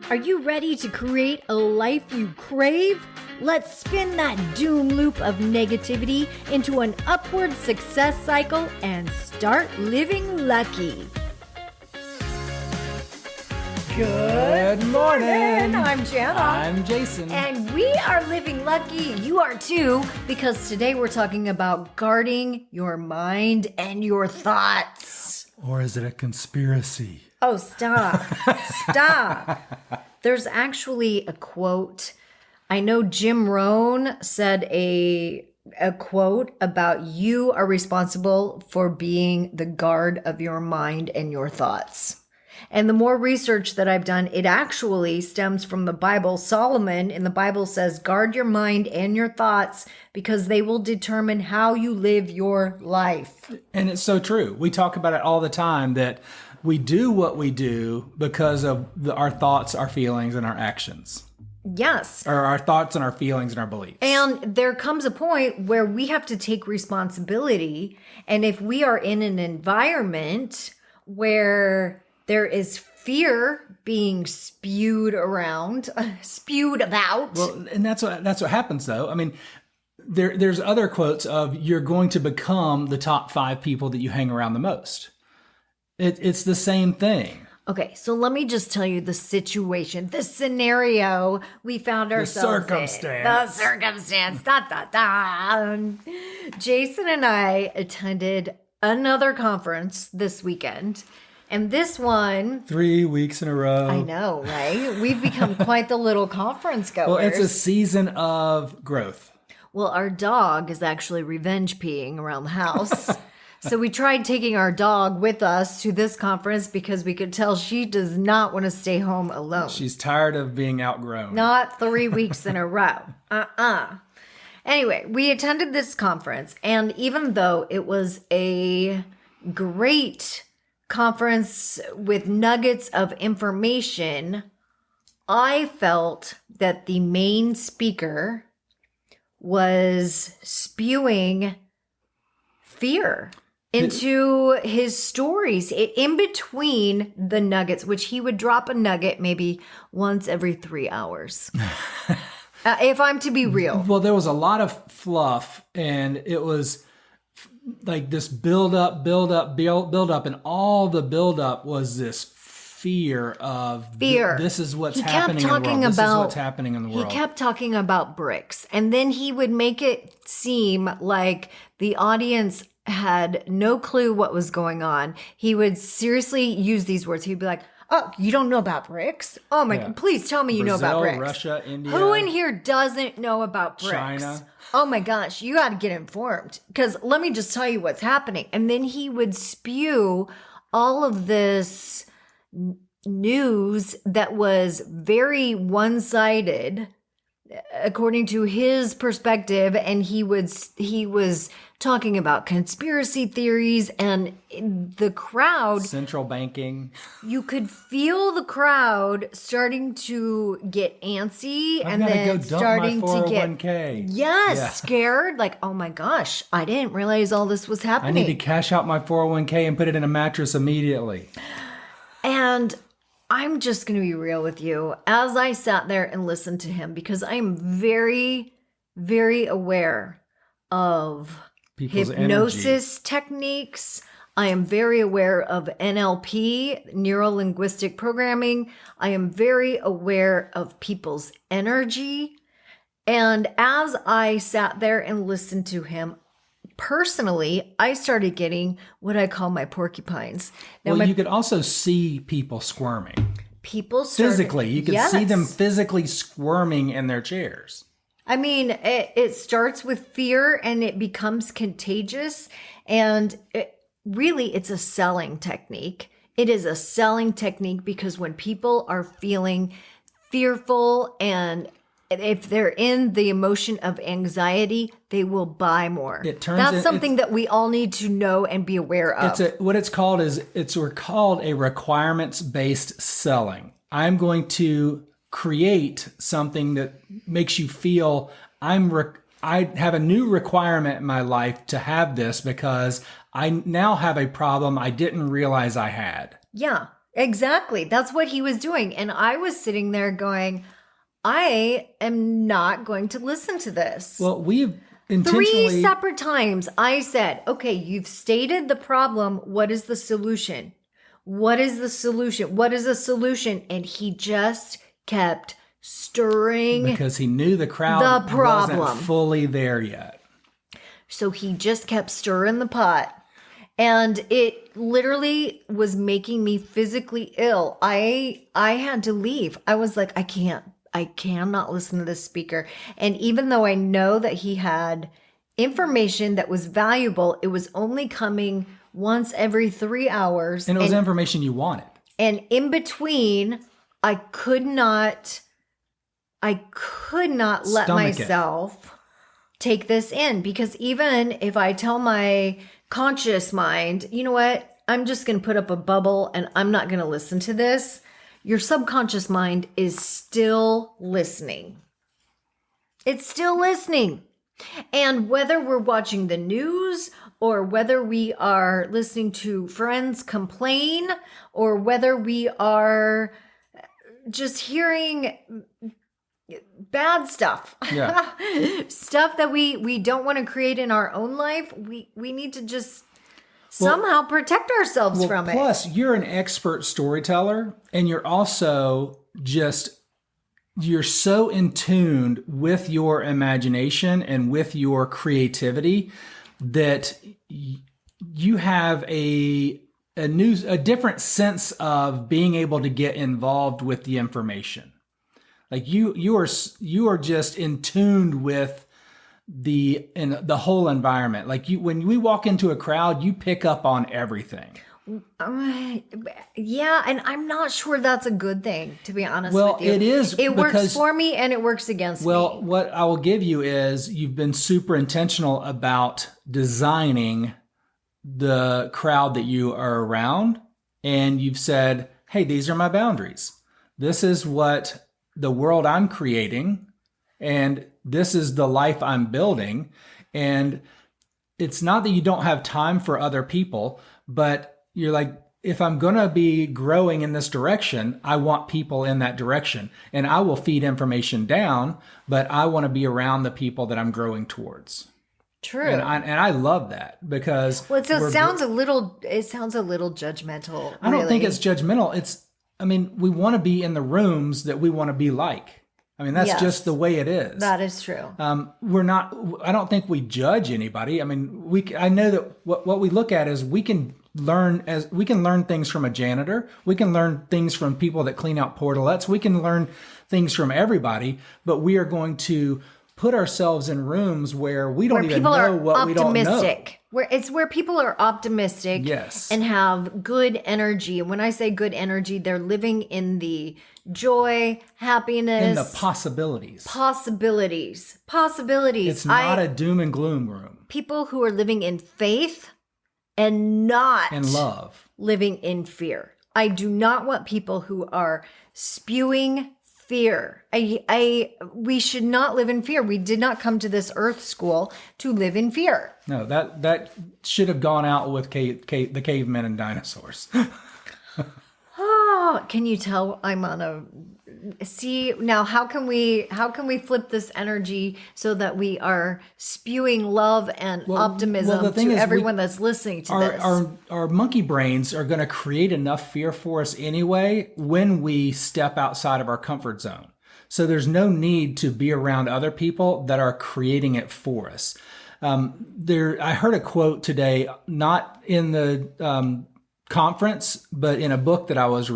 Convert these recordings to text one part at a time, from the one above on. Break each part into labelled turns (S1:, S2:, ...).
S1: Are you ready to create a life you crave? Let's spin that doom loop of negativity into an upward success cycle and start living lucky.
S2: Good morning.
S1: I'm Jana.
S2: I'm Jason.
S1: And we are living lucky. You are too, because today we're talking about guarding your mind and your thoughts.
S2: Or is it a conspiracy?
S1: Oh, stop. Stop. There's actually a quote. I know Jim Rohn said a quote about you are responsible for being the guard of your mind and your thoughts. And the more research that I've done, it actually stems from the Bible. Solomon in the Bible says, guard your mind and your thoughts because they will determine how you live your life.
S2: And it's so true. We talk about it all the time that we do what we do because of our thoughts, our feelings, and our actions.
S1: Yes.
S2: Or our thoughts and our feelings and our beliefs.
S1: And there comes a point where we have to take responsibility. And if we are in an environment where there is fear being spewed about.
S2: Well, and that's what happens though. I mean, there's other quotes of you're going to become the top 5 people that you hang around the most. It's the same thing.
S1: Okay, so let me just tell you the situation, the scenario we found ourselves in. The circumstance. Jason and I attended another conference this weekend. And this one...
S2: 3 weeks in a row.
S1: I know, right? We've become quite the little conference goers.
S2: Well, it's a season of growth.
S1: Well, our dog is actually revenge peeing around the house. So we tried taking our dog with us to this conference because we could tell she does not want to stay home alone.
S2: She's tired of being outgrown.
S1: Not 3 weeks in a row. Anyway, we attended this conference, and even though it was a great conference with nuggets of information, I felt that the main speaker was spewing fear into his stories in between the nuggets, which he would drop a nugget maybe once every 3 hours. If I'm to be real.
S2: Well, there was a lot of fluff, and it was like this build up, and all the build up was this fear of this is what's happening in the world. This is what's happening in the world.
S1: He kept talking about bricks, and then he would make it seem like the audience had no clue what was going on. He would seriously use these words. He'd be like, "Oh, you don't know about bricks? Oh my God, please tell me you know about bricks."
S2: Russia, India.
S1: Who in here doesn't know about bricks?
S2: China.
S1: Oh my gosh, you got to get informed, because let me just tell you what's happening. And then he would spew all of this news that was very one-sided according to his perspective, and he was talking about conspiracy theories, and the crowd,
S2: central banking,
S1: you could feel the crowd starting to get antsy and then starting to get scared, like, oh my gosh, I didn't realize all this was happening.
S2: I need to cash out my 401k and put it in a mattress immediately.
S1: And I'm just going to be real with you as I sat there and listened to him, because I am very, very aware of
S2: people's
S1: hypnosis techniques. I am very aware of NLP, neuro-linguistic programming. I am very aware of people's energy. And as I sat there and listened to him, personally, I started getting what I call my porcupines. Now,
S2: you could also see people squirming.
S1: Physically.
S2: You could see them physically squirming in their chairs.
S1: I mean, it starts with fear and it becomes contagious. And it's a selling technique. It is a selling technique because when people are feeling fearful and if they're in the emotion of anxiety, they will buy more. That's something that we all need to know and be aware of.
S2: What it's called a requirements-based selling. I'm going to create something that makes you feel I have a new requirement in my life to have this because I now have a problem I didn't realize I had.
S1: Yeah. Exactly. That's what he was doing. And I was sitting there going, I am not going to listen to this.
S2: Well, we've
S1: Three
S2: intentionally...
S1: separate times I said, okay, you've stated the problem. What is the solution? What is the solution? What is the solution? And he just kept stirring
S2: Because he knew the crowd
S1: the problem.
S2: wasn't fully there yet.
S1: So he just kept stirring the pot. And it literally was making me physically ill. I had to leave. I was like, I cannot listen to this speaker. And even though I know that he had information that was valuable, it was only coming once every 3 hours.
S2: And it was information you wanted.
S1: And in between, I could not let myself take this in, because even if I tell my conscious mind, you know what, I'm just going to put up a bubble and I'm not going to listen to this, your subconscious mind is still listening. It's still listening. And whether we're watching the news or whether we are listening to friends complain or whether we are just hearing bad stuff, stuff that we don't want to create in our own life, we need to just somehow protect ourselves from it.
S2: Plus, you're an expert storyteller, and you're also you're so in tune with your imagination and with your creativity that you have a different sense of being able to get involved with the information. Like you are just in tune with the whole environment. Like when we walk into a crowd, you pick up on everything.
S1: Yeah, and I'm not sure that's a good thing, to be honest with you.
S2: Well, it is.
S1: It works for me and it works against me.
S2: Well, what I will give you is you've been super intentional about designing the crowd that you are around, and you've said, hey, these are my boundaries. This is what the world I'm creating, and this is the life I'm building. And it's not that you don't have time for other people, but you're like, if I'm going to be growing in this direction, I want people in that direction, and I will feed information down, but I want to be around the people that I'm growing towards.
S1: True.
S2: And I love that, because
S1: it sounds a little judgmental.
S2: I don't think it's judgmental. We want to be in the rooms that we want to be like. I mean, that's just the way it is.
S1: That is true.
S2: I don't think we judge anybody. I mean, I know that what we look at is we can learn things from a janitor. We can learn things from people that clean out portalettes. We can learn things from everybody, but we are going to put ourselves in rooms where we don't even know what we don't know.
S1: Where people are optimistic,
S2: yes,
S1: and have good energy. And when I say good energy, they're living in the joy, happiness,
S2: in the possibilities. It's not a doom and gloom room.
S1: People who are living in faith and not
S2: in love,
S1: living in fear. I do not want people who are spewing fear. We should not live in fear. We did not come to this earth school to live in fear.
S2: No, that should have gone out with the cavemen and dinosaurs.
S1: Oh, can you tell I'm on a... See, now how can we flip this energy so that we are spewing love and optimism to everyone that's listening to this?
S2: Our monkey brains are going to create enough fear for us anyway when we step outside of our comfort zone. So there's no need to be around other people that are creating it for us. I heard a quote today, not in the conference, but in a book that I was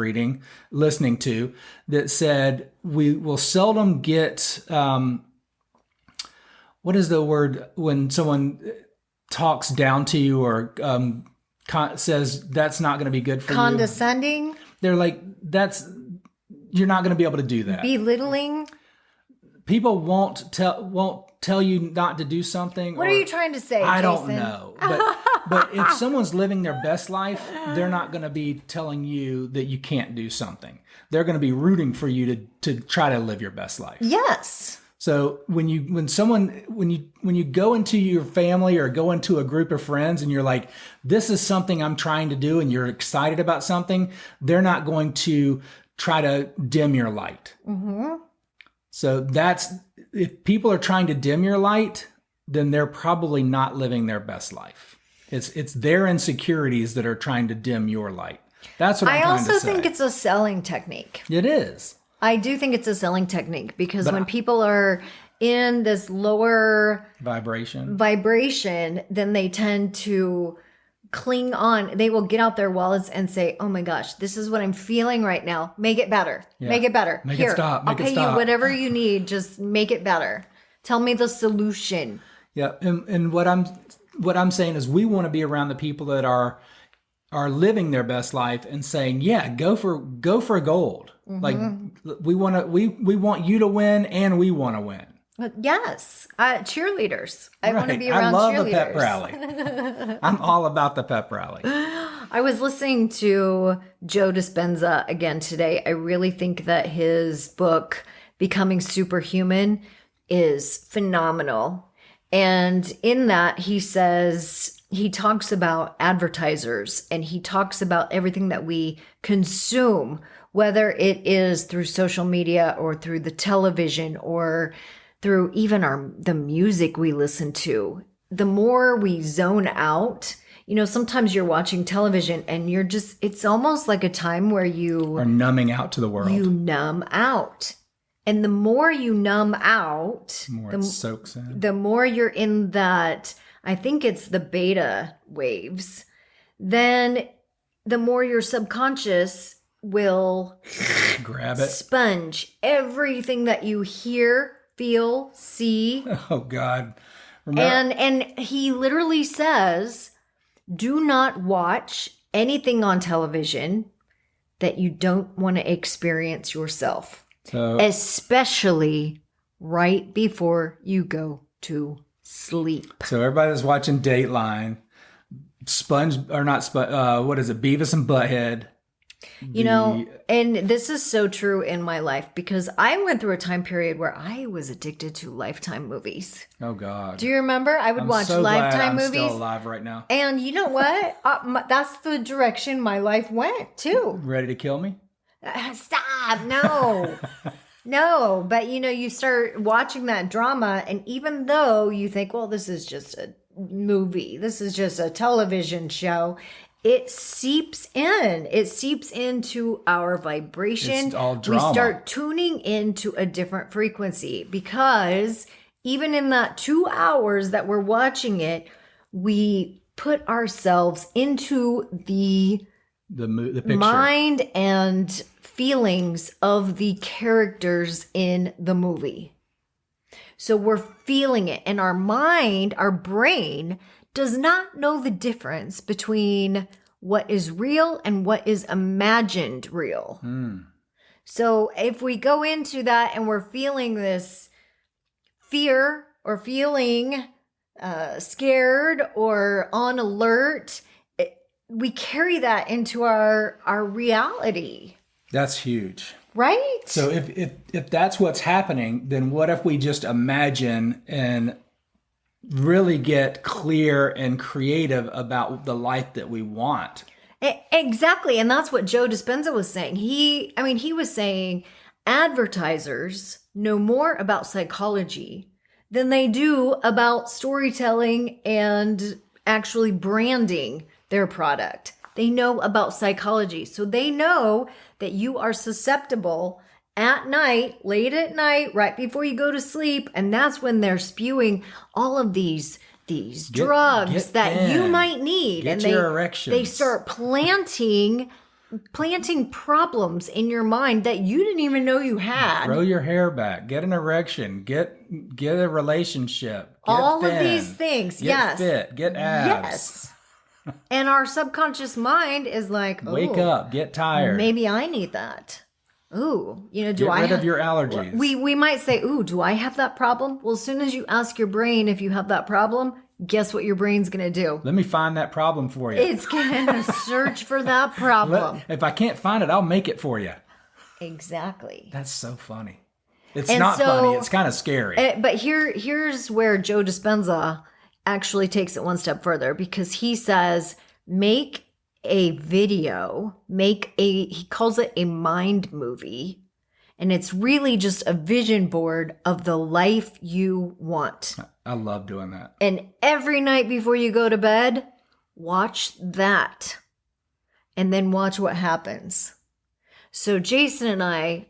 S2: listening to, that said, we will seldom get, what is the word when someone talks down to you or says that's not going to be good for
S1: Condescending?
S2: They're like, you're not going to be able to do that.
S1: Belittling?
S2: People won't tell you not to do something.
S1: What are you trying to say,
S2: I
S1: Jason?
S2: don't know. But if someone's living their best life, they're not going to be telling you that you can't do something. They're going to be rooting for you to try to live your best life.
S1: Yes.
S2: So when you go into your family or go into a group of friends and you're like, this is something I'm trying to do, and you're excited about something, they're not going to try to dim your light. Mm-hmm. So if people are trying to dim your light, then they're probably not living their best life. It's their insecurities that are trying to dim your light. That's what I'm trying to say.
S1: I also think it's a selling technique.
S2: It is.
S1: I do think it's a selling technique because when people are in this lower vibration, then they tend to cling on. They will get out their wallets and say, oh my gosh, this is what I'm feeling right now. Make it better. Yeah. Make it better.
S2: Make it stop. Make
S1: I'll pay you whatever you need. Just make it better. Tell me the solution.
S2: Yeah. And what I'm saying is we want to be around the people that are living their best life and saying, yeah, go for gold. Mm-hmm. Like we want you to win, and we want to win.
S1: Yes. Cheerleaders. I want to be around cheerleaders. I love
S2: a pep rally. I'm all about the pep rally.
S1: I was listening to Joe Dispenza again today. I really think that his book, Becoming Superhuman, is phenomenal. And in that, he talks about advertisers, and he talks about everything that we consume, whether it is through social media or through the television or through even the music we listen to. The more we zone out, sometimes you're watching television and it's almost like a time where you
S2: are numbing out to the world.
S1: You numb out. And the more you numb out,
S2: it soaks in.
S1: The more you're in that, I think it's the beta waves, then the more your subconscious will
S2: grab it,
S1: sponge everything that you hear, feel, see.
S2: Oh God.
S1: And he literally says, do not watch anything on television that you don't want to experience yourself. Especially right before you go to sleep.
S2: So everybody that's watching Dateline, what is it? Beavis and Butthead.
S1: And this is so true in my life because I went through a time period where I was addicted to Lifetime movies.
S2: Oh God.
S1: Do you remember? I would watch Lifetime movies.
S2: I'm still alive right now.
S1: And you know what? That's the direction my life went too.
S2: Ready to kill me?
S1: Stop. No. No, but you start watching that drama, and even though you think, well, this is just a movie, this is just a television show, it seeps in. It seeps into our vibration.
S2: It's all drama.
S1: We start tuning into a different frequency because even in that 2 hours that we're watching it, we put ourselves into the
S2: picture,
S1: mind and feelings of the characters in the movie. So we're feeling it, and our mind, our brain does not know the difference between what is real and what is imagined real. So if we go into that and we're feeling this fear or feeling scared or on alert, we carry that into our reality.
S2: That's huge.
S1: Right?
S2: So if that's what's happening, then what if we just imagine and really get clear and creative about the life that we want?
S1: Exactly. And that's what Joe Dispenza was saying. He was saying advertisers know more about psychology than they do about storytelling and actually branding their product. They know about psychology. So they know that you are susceptible at night, late at night, right before you go to sleep. And that's when they're spewing all of these drugs that you might need.
S2: Get your erections.
S1: They start planting problems in your mind that you didn't even know you had.
S2: Grow your hair back. Get an erection. Get a relationship.
S1: All of these things.
S2: Get fit. Get abs.
S1: Yes. And our subconscious mind is like,
S2: wake up, get tired.
S1: Maybe I need that. Ooh,
S2: get rid of your allergies.
S1: We might say, ooh, do I have that problem? Well, as soon as you ask your brain if you have that problem, guess what your brain's going to do?
S2: Let me find that problem for you.
S1: It's going to search for that problem.
S2: If I can't find it, I'll make it for you.
S1: Exactly.
S2: That's so funny. It's
S1: And
S2: not
S1: so-
S2: funny. It's kind of scary.
S1: But here's where Joe Dispenza actually takes it one step further, because he says, make a video, he calls it a mind movie. And it's really just a vision board of the life you want.
S2: I love doing that.
S1: And every night before you go to bed, watch that. And then watch what happens. So Jason and I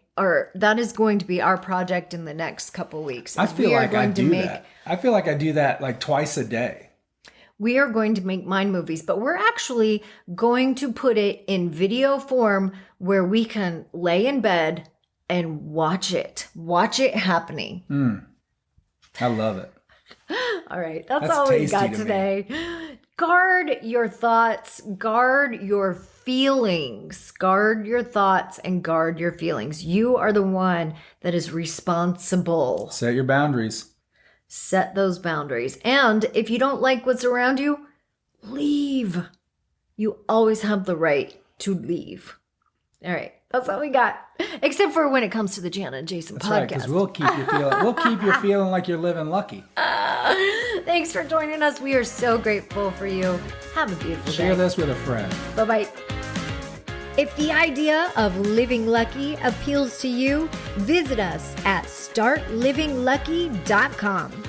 S1: that is going to be our project in the next couple weeks.
S2: I feel like I do that. I feel like I do that like twice a day.
S1: We are going to make mind movies, but we're actually going to put it in video form where we can lay in bed and watch it happening.
S2: I love it.
S1: All right. That's
S2: That's
S1: all we
S2: tasty
S1: got
S2: to
S1: today. Guard your thoughts, guard your feelings, guard your thoughts and guard your feelings. You are the one that is responsible.
S2: Set your boundaries.
S1: Set those boundaries. And if you don't like what's around you, leave. You always have the right to leave. All right. That's all we got. Except for when it comes to the Jana and Jason
S2: That's
S1: podcast.
S2: right, because we'll keep you feeling like you're living lucky.
S1: Thanks for joining us. We are so grateful for you. Have a beautiful day.
S2: Share this with a friend.
S1: Bye-bye. If the idea of living lucky appeals to you, visit us at startlivinglucky.com.